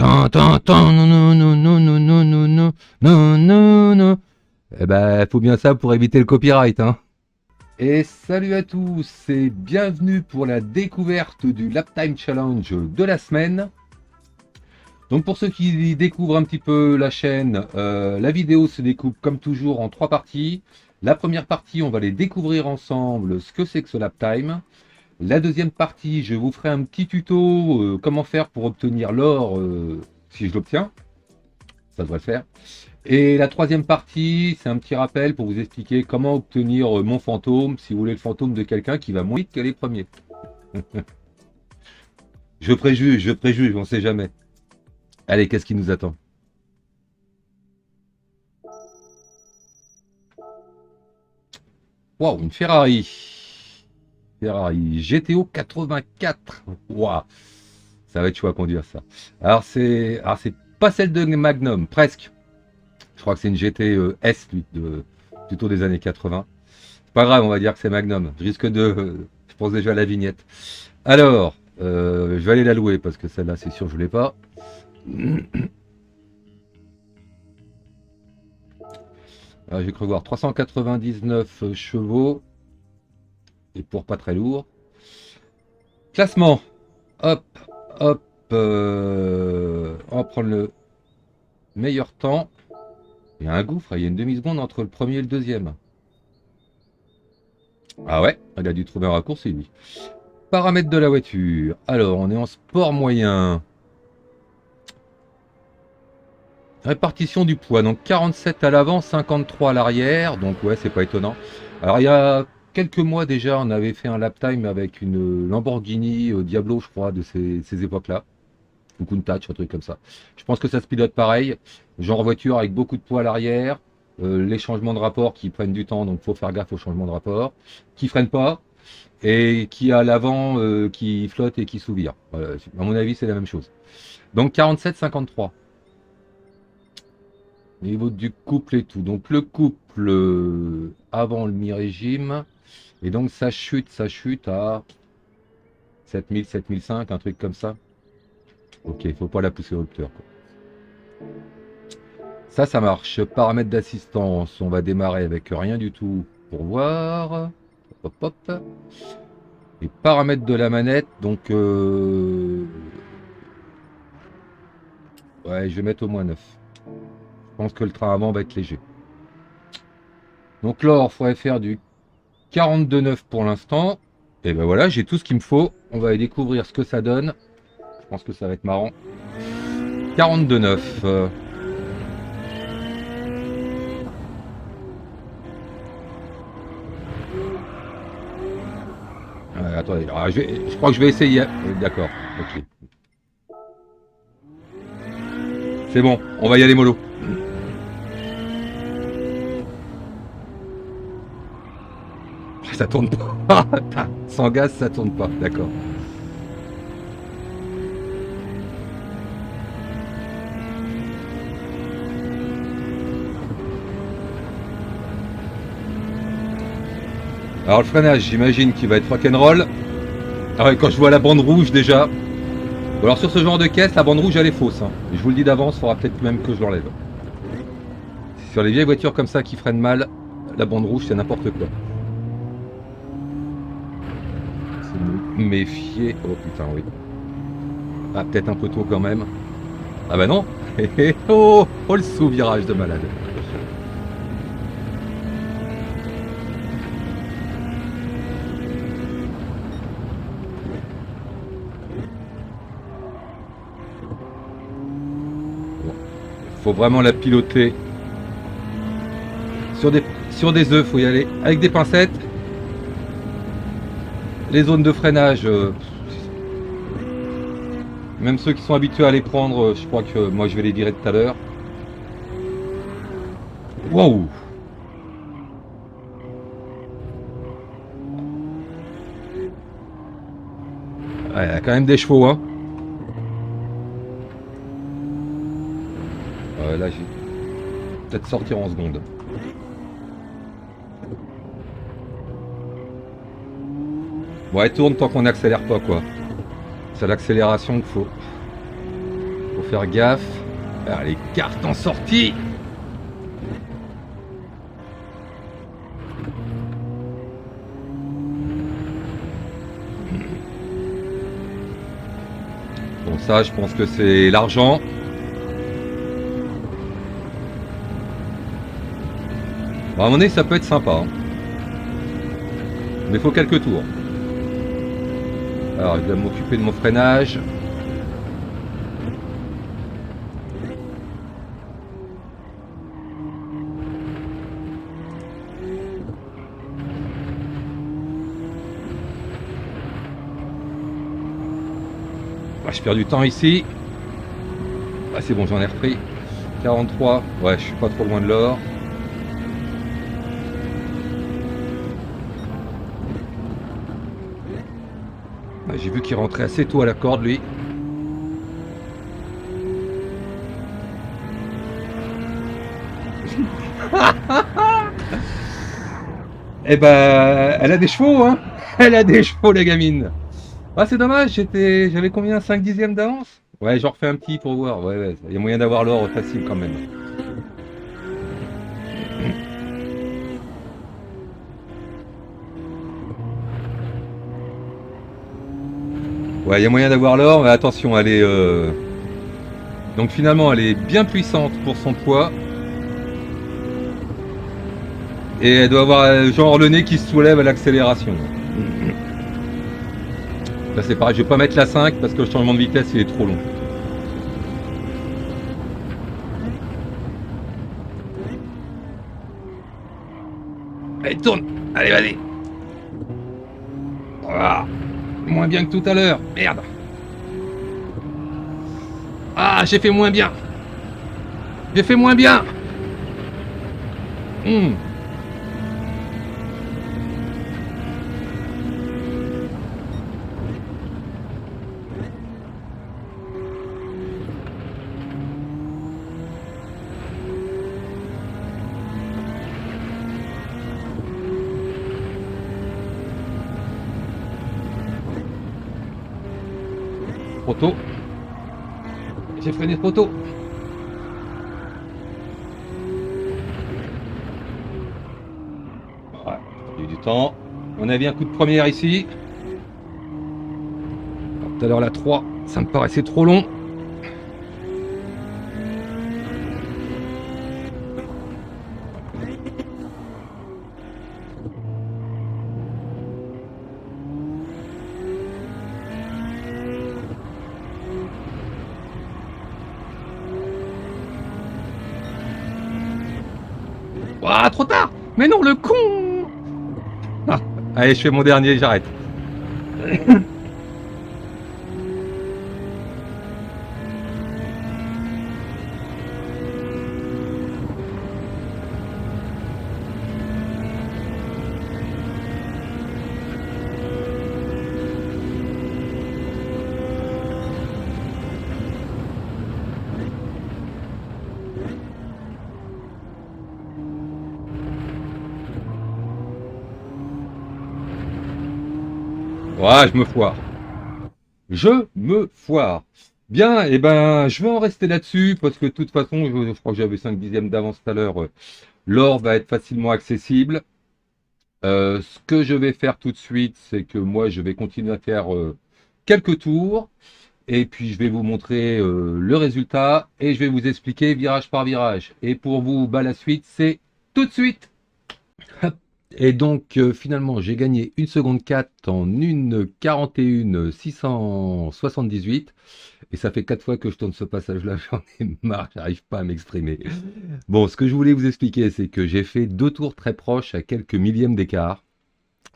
Non, non, non, non, non, non, non, non, non, non, non. Eh ben, faut bien ça pour éviter le copyright, hein. Et salut à tous et bienvenue pour la découverte du Laptime Challenge de la semaine. Donc pour ceux qui découvrent un petit peu la chaîne, la vidéo se découpe comme toujours en 3 parties. La première partie, on va les découvrir ensemble ce que c'est que ce Laptime. La deuxième partie, je vous ferai un petit tuto comment faire pour obtenir l'or si je l'obtiens. Ça devrait le faire. Et la troisième partie, c'est un petit rappel pour vous expliquer comment obtenir mon fantôme, si vous voulez le fantôme de quelqu'un qui va moins vite que les premiers. je préjuge, on sait jamais. Allez, qu'est-ce qui nous attend? Waouh, une Ferrari. Ferrari GTO 84. Waouh, ça va être chaud à conduire ça. Alors c'est pas celle de Magnum, presque. Je crois que c'est une GT S, lui, plutôt des années 80. C'est pas grave, on va dire que c'est Magnum. Je risque de. Je pense déjà à la vignette. Alors, je vais aller la louer parce que celle-là, c'est sûr, je l'ai pas. Alors, j'ai cru voir 399 chevaux. Et pour pas très lourd. Classement. Hop, hop. On va prendre le meilleur temps. Il y a un gouffre, il y a une demi-seconde entre le premier et le deuxième. Ah ouais, il a dû trouver un raccourci, lui. Paramètres de la voiture. Alors, on est en sport moyen. Répartition du poids. Donc, 47 à l'avant, 53 à l'arrière. Donc, ouais, c'est pas étonnant. Alors, il y a quelques mois déjà, on avait fait un lap time avec une Lamborghini Diablo, je crois, de ces époques-là. Ou Countach, un truc comme ça. Je pense que ça se pilote pareil. Genre voiture avec beaucoup de poids à l'arrière. Les changements de rapport qui prennent du temps, donc faut faire gaffe aux changements de rapport. Qui freinent pas. Et qui a l'avant qui flotte et qui souvire. Voilà, à mon avis, c'est la même chose. Donc 47-53. Niveau du couple et tout. Donc le couple avant le mi-régime. Et donc ça chute à 7000, 7005, un truc comme ça. Ok, il faut pas la pousser au rupteur. Ça marche. Paramètres d'assistance. On va démarrer avec rien du tout pour voir. Hop, hop, hop. Les paramètres de la manette. Donc ouais, je vais mettre au moins 9. Je pense que le train avant va être léger. Donc là, il faudrait faire du 42,9 pour l'instant. Et ben voilà, j'ai tout ce qu'il me faut. On va aller découvrir ce que ça donne. Je pense que ça va être marrant. 42,9. Attendez, alors, je crois que je vais essayer. D'accord, ok. C'est bon, on va y aller mollo. Ça tourne pas. Sans gaz, ça tourne pas. D'accord. Alors le freinage, j'imagine qu'il va être rock'n'roll. Alors quand je vois la bande rouge déjà. Bon, alors sur ce genre de caisse, la bande rouge elle est fausse. Hein. Je vous le dis d'avance, il faudra peut-être même que je l'enlève. Sur les vieilles voitures comme ça qui freinent mal, la bande rouge c'est n'importe quoi. C'est me méfier. Oh putain oui. Ah peut-être un peu tôt quand même. Ah bah non. Oh, oh le sous-virage de malade. Faut vraiment la piloter. Sur des œufs, faut y aller avec des pincettes. Les zones de freinage, même ceux qui sont habitués à les prendre, je crois que moi je vais les virer tout à l'heure. Waouh! Ouais, il y a quand même des chevaux, hein. Là, j'ai peut-être sortir en seconde. Bon, elle tourne tant qu'on n'accélère pas, quoi. C'est l'accélération qu'il faut faire gaffe. Alors, les cartes en sortie. Bon, ça, je pense que c'est l'argent. Bon, à mon avis, ça peut être sympa. Hein. Mais il faut quelques tours. Alors, il va m'occuper de mon freinage. Ah, je perds du temps ici. Ah, c'est bon, j'en ai repris. 43. Ouais, je suis pas trop loin de l'or. Ah, j'ai vu qu'il rentrait assez tôt à la corde, lui. Eh ben, elle a des chevaux, hein. Elle a des chevaux, la gamine. Ah, c'est dommage, j'avais combien, 5 dixièmes d'avance? Ouais, j'en refais un petit pour voir. Ouais, ouais, il y a moyen d'avoir l'or facile quand même. Ouais, il y a moyen d'avoir l'or, mais attention, elle est... Donc finalement, elle est bien puissante pour son poids. Et elle doit avoir genre le nez qui se soulève à l'accélération. Là c'est pareil, je vais pas mettre la 5 parce que le changement de vitesse il est trop long. Allez, tourne. Allez, vas-y. Voilà. Moins bien que tout à l'heure. Merde. Ah, j'ai fait moins bien. J'ai fait moins bien. Trop tôt. J'ai freiné trop tôt. Ouais, j'ai eu du temps. On avait un coup de première ici. Alors, tout à l'heure la 3, ça me paraissait trop long. Ah, trop tard. Mais non, le con. Ah, allez, je fais mon dernier, j'arrête. Ouais, je me foire. Je me foire. Bien, et ben, je vais en rester là-dessus parce que de toute façon, je crois que j'avais 5 dixièmes d'avance tout à l'heure. L'or va être facilement accessible. Ce que je vais faire tout de suite, c'est que moi, je vais continuer à faire quelques tours et puis je vais vous montrer le résultat et je vais vous expliquer virage par virage. Et pour vous, bah, la suite, c'est tout de suite. Et donc finalement j'ai gagné 1 seconde 4 en 1 41 678 et ça fait 4 fois que je tourne ce passage là, j'en ai marre, j'arrive pas à m'exprimer. Bon, ce que je voulais vous expliquer, c'est que j'ai fait 2 tours très proches à quelques millièmes d'écart,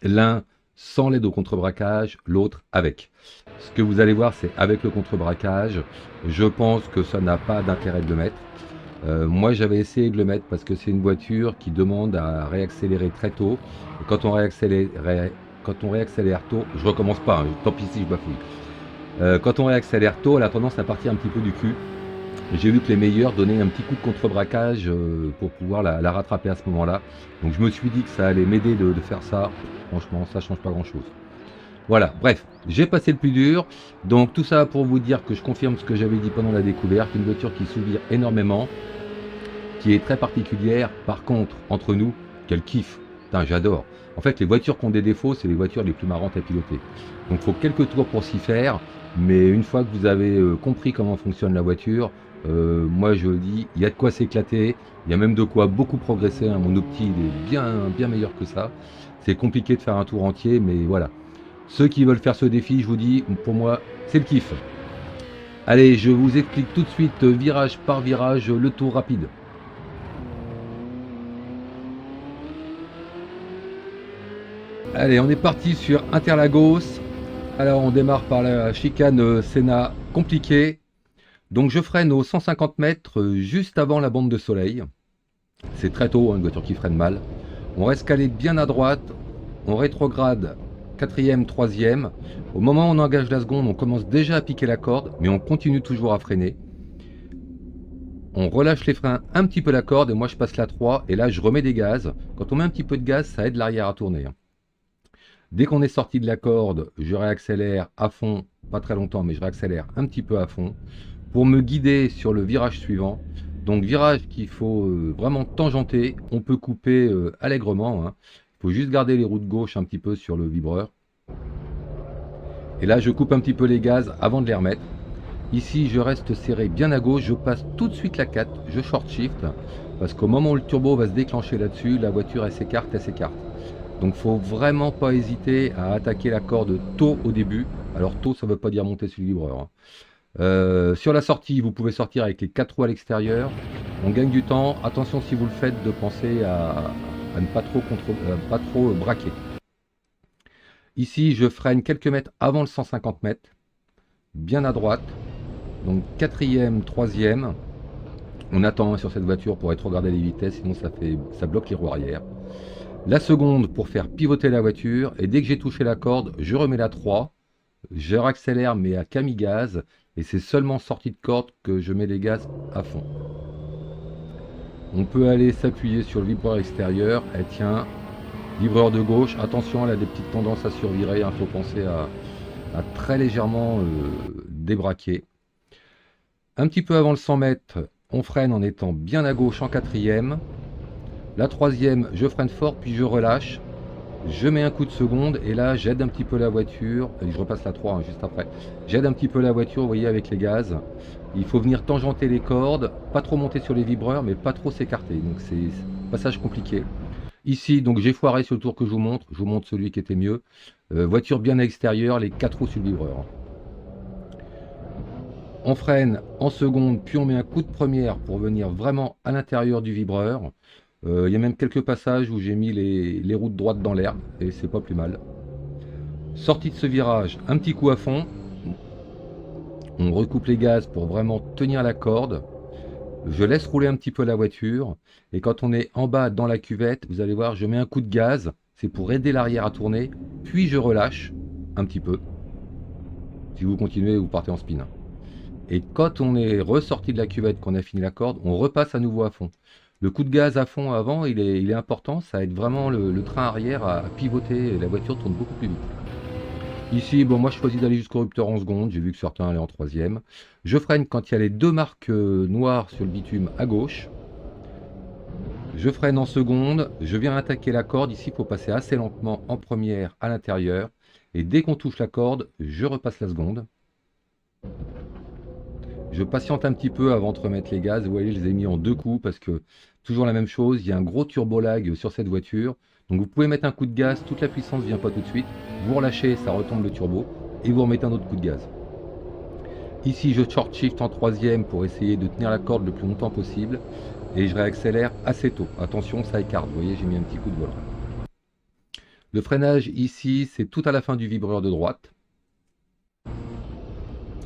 l'un sans l'aide au contrebraquage, l'autre avec. Ce que vous allez voir, c'est avec le contrebraquage, je pense que ça n'a pas d'intérêt de le mettre. Moi j'avais essayé de le mettre parce que c'est une voiture qui demande à réaccélérer très tôt. Et quand on réaccélère tôt, je recommence pas, hein, tant pis si je bafouille. Quand on réaccélère tôt, elle a tendance à partir un petit peu du cul. J'ai vu que les meilleurs donnaient un petit coup de contrebraquage pour pouvoir la rattraper à ce moment-là. Donc je me suis dit que ça allait m'aider de faire ça. Franchement, ça change pas grand-chose. Voilà, bref, j'ai passé le plus dur. Donc tout ça pour vous dire que je confirme ce que j'avais dit pendant la découverte, une voiture qui souvient énormément, qui est très particulière. Par contre, entre nous, quel kiff. Putain, j'adore. En fait, les voitures qui ont des défauts, c'est les voitures les plus marrantes à piloter. Donc il faut quelques tours pour s'y faire, mais une fois que vous avez compris comment fonctionne la voiture, moi je dis, il y a de quoi s'éclater, il y a même de quoi beaucoup progresser, hein. Mon opti, il est bien meilleur que ça. C'est compliqué de faire un tour entier, mais voilà. Ceux qui veulent faire ce défi, je vous dis, pour moi, c'est le kiff. Allez, je vous explique tout de suite, virage par virage, le tour rapide. Allez, on est parti sur Interlagos. Alors, on démarre par la chicane Senna compliquée. Donc, je freine aux 150 mètres, juste avant la bande de soleil. C'est très tôt, hein, une voiture qui freine mal. On reste calé bien à droite. On rétrograde 4e, 3e. Au moment où on engage la seconde, on commence déjà à piquer la corde, mais on continue toujours à freiner. On relâche les freins un petit peu la corde, et moi je passe la 3, et là je remets des gaz. Quand on met un petit peu de gaz, ça aide l'arrière à tourner. Dès qu'on est sorti de la corde, je réaccélère à fond, pas très longtemps, mais je réaccélère un petit peu à fond, pour me guider sur le virage suivant. Donc virage qu'il faut vraiment tangenter, on peut couper allègrement, hein. Il faut juste garder les roues de gauche un petit peu sur le vibreur. Et là je coupe un petit peu les gaz avant de les remettre. Ici je reste serré bien à gauche, je passe tout de suite la 4, je short shift, parce qu'au moment où le turbo va se déclencher là-dessus, la voiture elle s'écarte. Donc faut vraiment pas hésiter à attaquer la corde tôt au début. Alors tôt ça veut pas dire monter sur le vibreur, hein. Sur la sortie, vous pouvez sortir avec les 4 roues à l'extérieur. On gagne du temps. Attention si vous le faites de penser à ne pas trop braquer. Ici, je freine quelques mètres avant le 150 mètres, bien à droite. Donc 4e, 3e. On attend sur cette voiture pour rétrograder les vitesses, sinon ça bloque les roues arrière. La seconde pour faire pivoter la voiture. Et dès que j'ai touché la corde, je remets la 3. Je réaccélère mais à cami-gaz. Et c'est seulement sortie de corde que je mets les gaz à fond. On peut aller s'appuyer sur le vibreur extérieur. Et tiens, vibreur de gauche, attention, elle a des petites tendances à survirer, il faut penser à très légèrement débraquer. Un petit peu avant le 100 mètres, on freine en étant bien à gauche en 4e. La 3e, je freine fort, puis je relâche. Je mets un coup de seconde et là j'aide un petit peu la voiture, et je repasse la 3 hein, juste après. J'aide un petit peu la voiture, vous voyez, avec les gaz. Il faut venir tangenter les cordes, pas trop monter sur les vibreurs, mais pas trop s'écarter. Donc c'est un passage compliqué. Ici, donc j'ai foiré sur le tour que je vous montre celui qui était mieux. Voiture bien à l'extérieur, les 4 roues sur le vibreur. On freine en seconde, puis on met un coup de première pour venir vraiment à l'intérieur du vibreur. Il y a même quelques passages où j'ai mis les roues de droite dans l'herbe, et c'est pas plus mal. Sortie de ce virage, un petit coup à fond. On recoupe les gaz pour vraiment tenir la corde. Je laisse rouler un petit peu la voiture, et quand on est en bas dans la cuvette, vous allez voir, je mets un coup de gaz, c'est pour aider l'arrière à tourner, puis je relâche un petit peu. Si vous continuez, vous partez en spin. Et quand on est ressorti de la cuvette, qu'on a fini la corde, on repasse à nouveau à fond. Le coup de gaz à fond avant, il est important, ça aide vraiment le train arrière à pivoter, et la voiture tourne beaucoup plus vite. Ici, bon, moi je choisis d'aller jusqu'au rupteur en seconde, j'ai vu que certains allaient en 3e. Je freine quand il y a les 2 marques noires sur le bitume à gauche. Je freine en seconde, je viens attaquer la corde, ici il faut passer assez lentement en première à l'intérieur. Et dès qu'on touche la corde, je repasse la seconde. Je patiente un petit peu avant de remettre les gaz. Vous voyez, je les ai mis en 2 coups parce que toujours la même chose, il y a un gros turbo lag sur cette voiture. Donc vous pouvez mettre un coup de gaz, toute la puissance ne vient pas tout de suite. Vous relâchez, ça retombe le turbo et vous remettez un autre coup de gaz. Ici, je short shift en 3e pour essayer de tenir la corde le plus longtemps possible. Et je réaccélère assez tôt. Attention, ça écarte. Vous voyez, j'ai mis un petit coup de volant. Le freinage ici, c'est tout à la fin du vibreur de droite.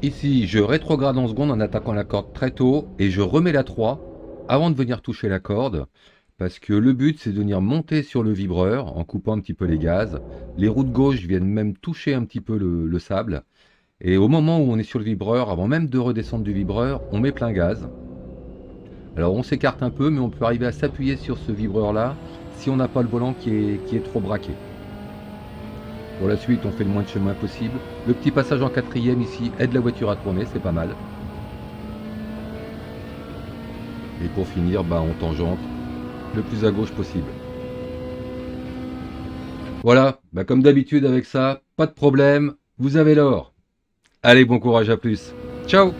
Ici, je rétrograde en seconde en attaquant la corde très tôt et je remets la 3 avant de venir toucher la corde, parce que le but c'est de venir monter sur le vibreur en coupant un petit peu les gaz. Les roues de gauche viennent même toucher un petit peu le sable. Et au moment où on est sur le vibreur, avant même de redescendre du vibreur, on met plein gaz. Alors on s'écarte un peu, mais on peut arriver à s'appuyer sur ce vibreur là si on n'a pas le volant qui est trop braqué. Pour la suite, on fait le moins de chemin possible. Le petit passage en quatrième ici aide la voiture à tourner, c'est pas mal. Et pour finir, on tangente le plus à gauche possible. Voilà, comme d'habitude avec ça, pas de problème, vous avez l'or. Allez, bon courage, à plus. Ciao!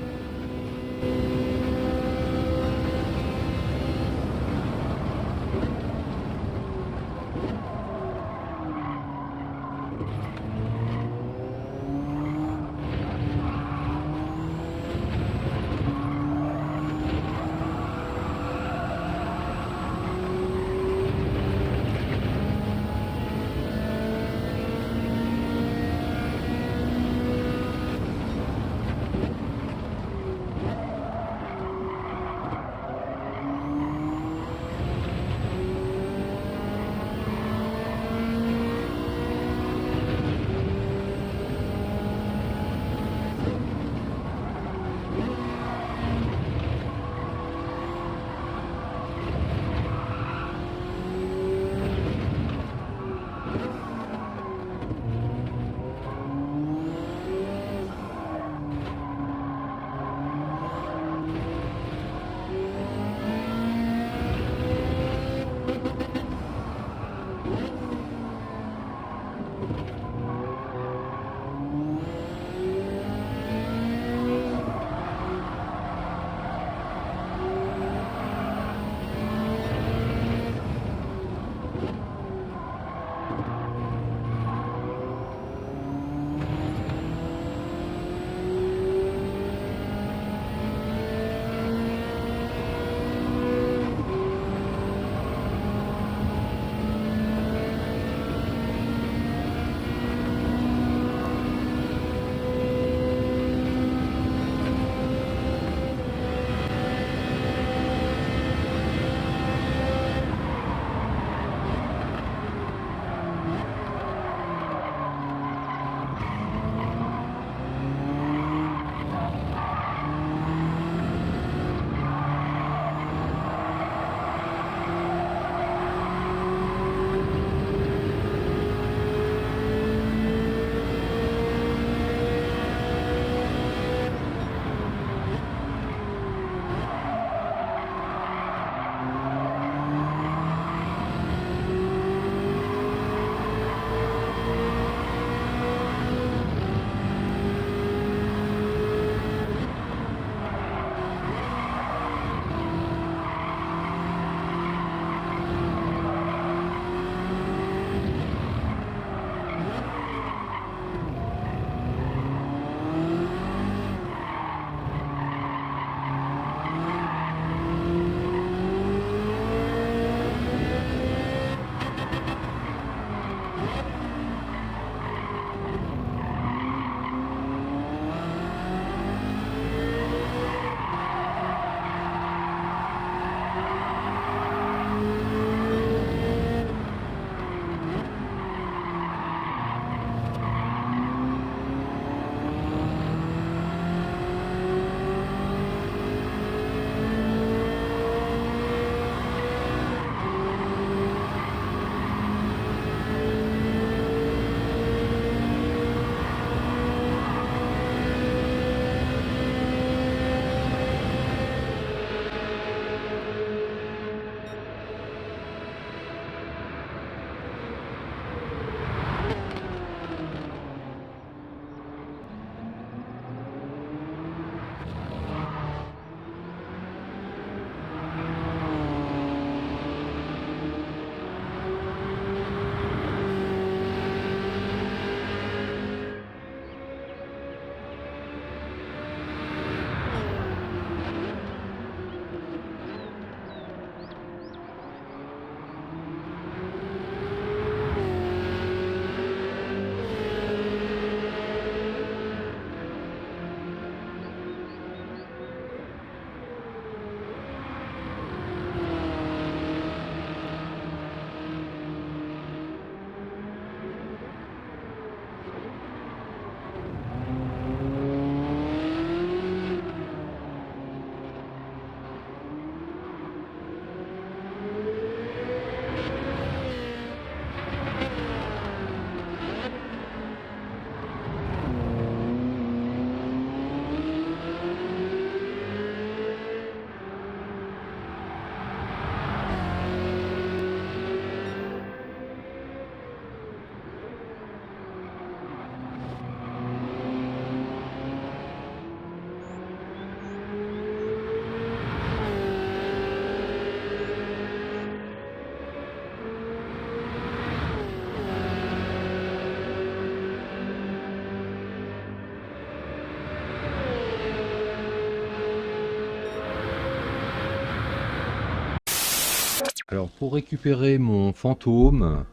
Alors pour récupérer mon fantôme,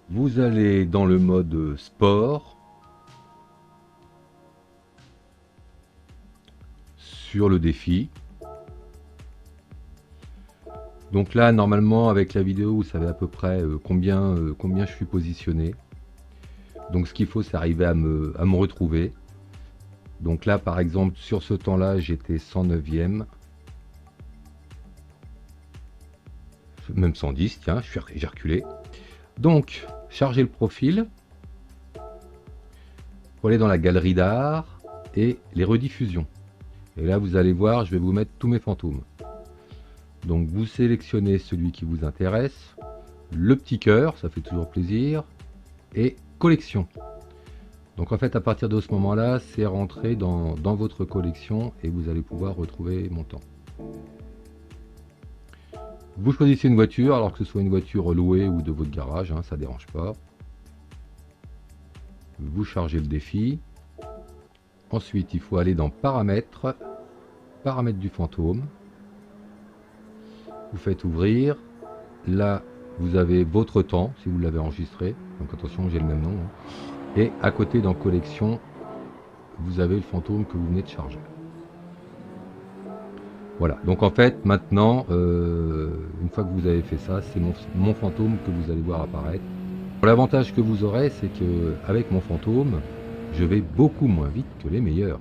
vous allez dans le mode sport, sur le défi. Donc là, normalement, avec la vidéo, vous savez à peu près combien je suis positionné. Donc ce qu'il faut, c'est arriver à me retrouver. Donc là, par exemple, sur ce temps-là, j'étais 109e. Même 110, tiens, j'ai reculé. Donc, chargez le profil. Pour aller dans la galerie d'art et les rediffusions. Et là, vous allez voir, je vais vous mettre tous mes fantômes. Donc vous sélectionnez celui qui vous intéresse, le petit cœur, ça fait toujours plaisir, et collection. Donc en fait, à partir de ce moment-là, c'est rentré dans votre collection et vous allez pouvoir retrouver mon temps. Vous choisissez une voiture, alors que ce soit une voiture louée ou de votre garage, hein, ça ne dérange pas. Vous chargez le défi. Ensuite, il faut aller dans paramètres, paramètres du fantôme. Vous faites ouvrir. Là, vous avez votre temps, si vous l'avez enregistré. Donc attention, j'ai le même nom. Hein. Et à côté, dans collection, vous avez le fantôme que vous venez de charger. Voilà, donc en fait, maintenant, une fois que vous avez fait ça, c'est mon fantôme que vous allez voir apparaître. L'avantage que vous aurez, c'est que avec mon fantôme, je vais beaucoup moins vite que les meilleurs.